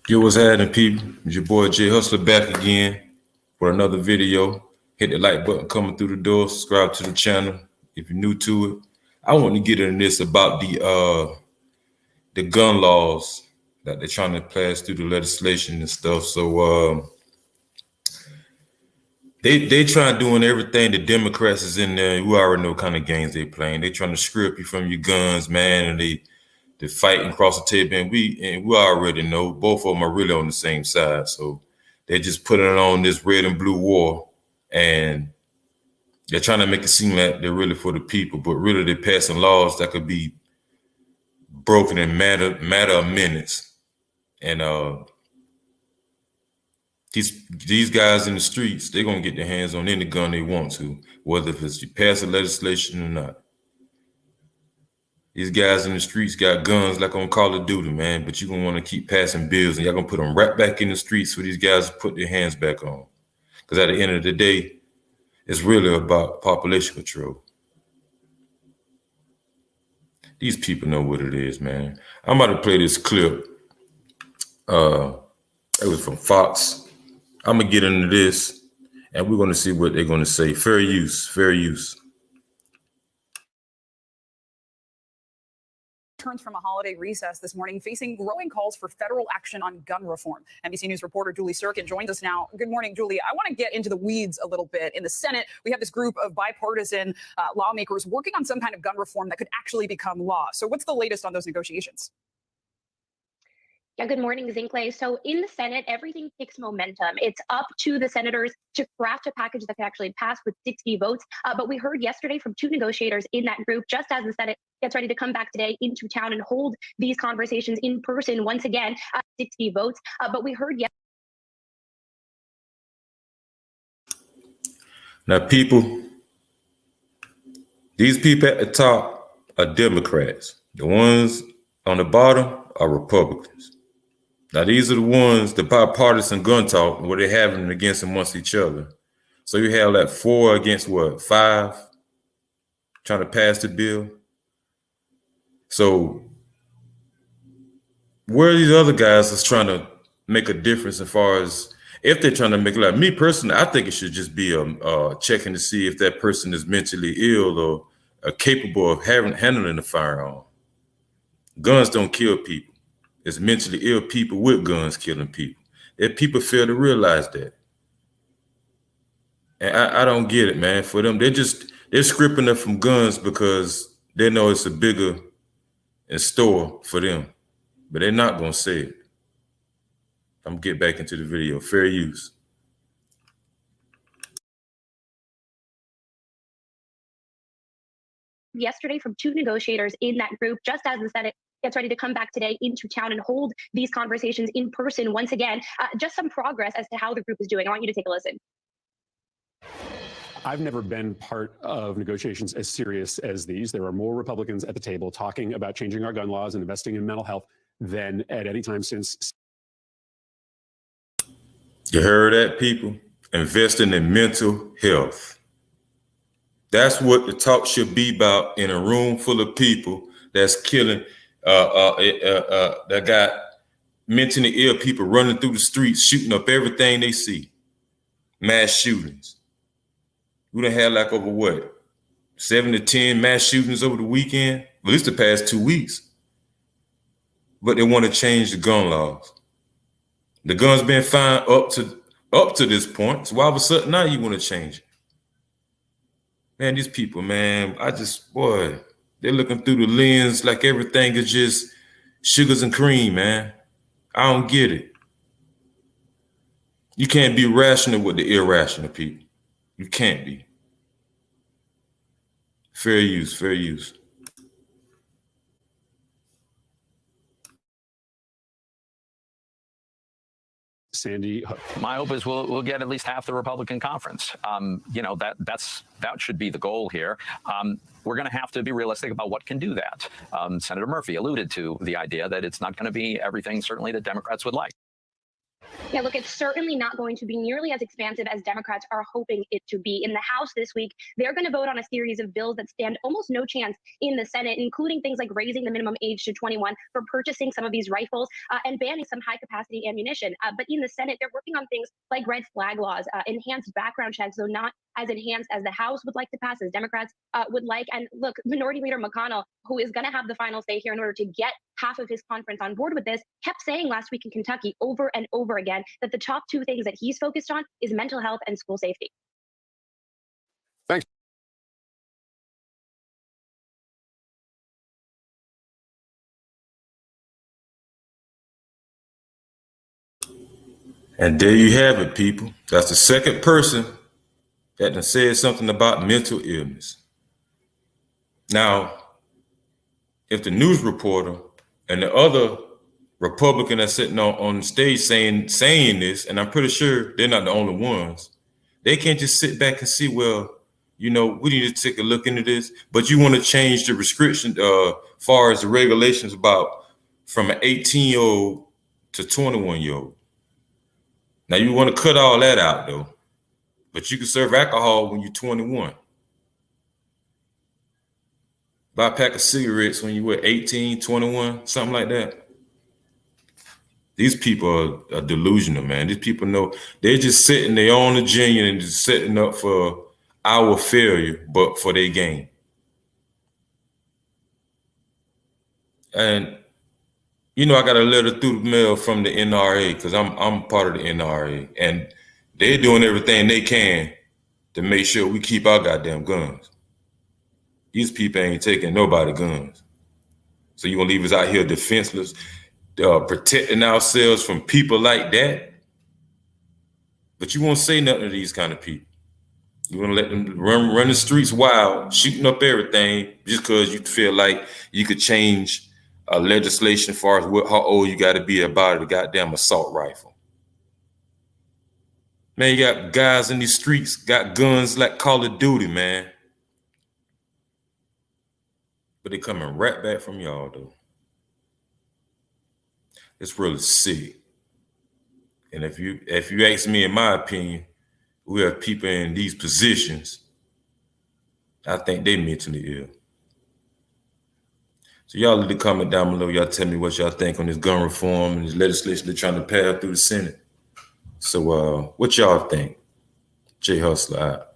Yo, what's happening, people? It's your boy Jay Hustler back again for another video. Hit the like button coming through the door. Subscribe to the channel if you're new to it. I want to get into this about the gun laws that they're trying to pass through the legislation and stuff. So they trying doing everything. The Democrats is in there. You already know what kind of games they playing. They trying to strip you from your guns, man, and they fighting across the table, and we already know both of them are really on the same side. So they're just putting it on this red and blue war, and they're trying to make it seem like they're really for the people, but really they're passing laws that could be broken in matter of minutes. And these guys in the streets, they're gonna get their hands on any gun they want to, whether if it's you pass the legislation or not. These guys in the streets got guns like on Call of Duty, man, but you're going to want to keep passing bills, and y'all going to put them right back in the streets for these guys to put their hands back on. Because at the end of the day, it's really about population control. These people know what it is, man. I'm about to play this clip. It was from Fox. I'm going to get into this, and we're going to see what they're going to say. Fair use, fair use. Returns from a holiday recess this morning, facing growing calls for federal action on gun reform. NBC News reporter Julie Sirkin joins us now. Good morning, Julie. I want to get into the weeds a little bit. In the Senate, we have this group of bipartisan lawmakers working on some kind of gun reform that could actually become law. So what's the latest on those negotiations? Yeah, good morning, Zinkley. So in the Senate, everything takes momentum. It's up to the senators to craft a package that can actually pass with 60 votes. But we heard yesterday from two negotiators in that group, just as the Senate gets ready to come back today into town and hold these conversations in person once again, 60 votes. But we heard yesterday. Now, these people at the top are Democrats. The ones on the bottom are Republicans. Now, these are the ones, the bipartisan gun talk, where they're having against amongst each other. So you have like 4 against what, 5, trying to pass the bill. So where these other guys is trying to make a difference as far as if they're trying to make it, like me personally, I think it should just be checking to see if that person is mentally ill or capable of handling a firearm. Guns don't kill people. It's mentally ill people with guns killing people. If people fail to realize that. And I don't get it, man. For them, they're scripting up from guns because they know it's a bigger in store for them. But they're not going to say it. I'm going to get back into the video. Fair use. Yesterday from two negotiators in that group, just as the Senate gets ready to come back today into town and hold these conversations in person once again. Just some progress as to how the group is doing. I want you to take a listen. I've never been part of negotiations as serious as these. There are more Republicans at the table talking about changing our gun laws and investing in mental health than at any time since. You heard that, people? Investing in mental health. That's what the talk should be about in a room full of people that's killing, that got mentally ill people running through the streets, shooting up everything they see. Mass shootings. We done had like over what, 7 to 10 mass shootings over the weekend, at least the past 2 weeks. But they want to change the gun laws. The gun's been fine up to this point. So why all of a sudden now you want to change it? Man, these people, man, they're looking through the lens like everything is just sugars and cream, man. I don't get it. You can't be rational with the irrational people. You can't be. Fair use, fair use. Sandy Hook. My hope is we'll get at least half the Republican conference. That should be the goal here. We're going to have to be realistic about what can do that. Senator Murphy alluded to the idea that it's not going to be everything certainly that Democrats would like. Yeah, look, it's certainly not going to be nearly as expansive as Democrats are hoping it to be. In the House this week, they're going to vote on a series of bills that stand almost no chance in the Senate, including things like raising the minimum age to 21 for purchasing some of these rifles and banning some high-capacity ammunition. But in the Senate, they're working on things like red flag laws, enhanced background checks, though not as enhanced as the House would like to pass, as Democrats would like. And look, Minority Leader McConnell, who is going to have the final say here in order to get half of his conference on board with this, kept saying last week in Kentucky over and over again that the top two things that he's focused on is mental health and school safety. Thanks. And there you have it, people. That's the second person that done said something about mental illness. Now, if the news reporter and the other Republican that's sitting on the stage saying this, and I'm pretty sure they're not the only ones, they can't just sit back and see, well, you know, we need to take a look into this, but you want to change the restriction far as the regulations about from an 18-year-old to 21-year-old. Now, you want to cut all that out, though, but you can serve alcohol when you're 21. Buy a pack of cigarettes when you were 18, 21, something like that. These people are delusional, man. These people know they're just sitting there on the genuine and just setting up for our failure, but for their gain. And you know, I got a letter through the mail from the NRA because I'm part of the NRA, and they're doing everything they can to make sure we keep our goddamn guns. These people ain't taking nobody guns. So you gonna leave us out here defenseless, protecting ourselves from people like that? But you won't say nothing to these kind of people. You want to let them run the streets wild, shooting up everything just because you feel like you could change legislation as far as how old you got to be about the goddamn assault rifle. Man, you got guys in these streets got guns like Call of Duty, man. But they coming right back from y'all, though. It's really sick. And if you ask me, in my opinion, we have people in these positions, I think they mentally ill. So y'all leave a comment down below. Y'all tell me what y'all think on this gun reform and this legislation they're trying to pass through the Senate. So what y'all think? Jay Hustler out.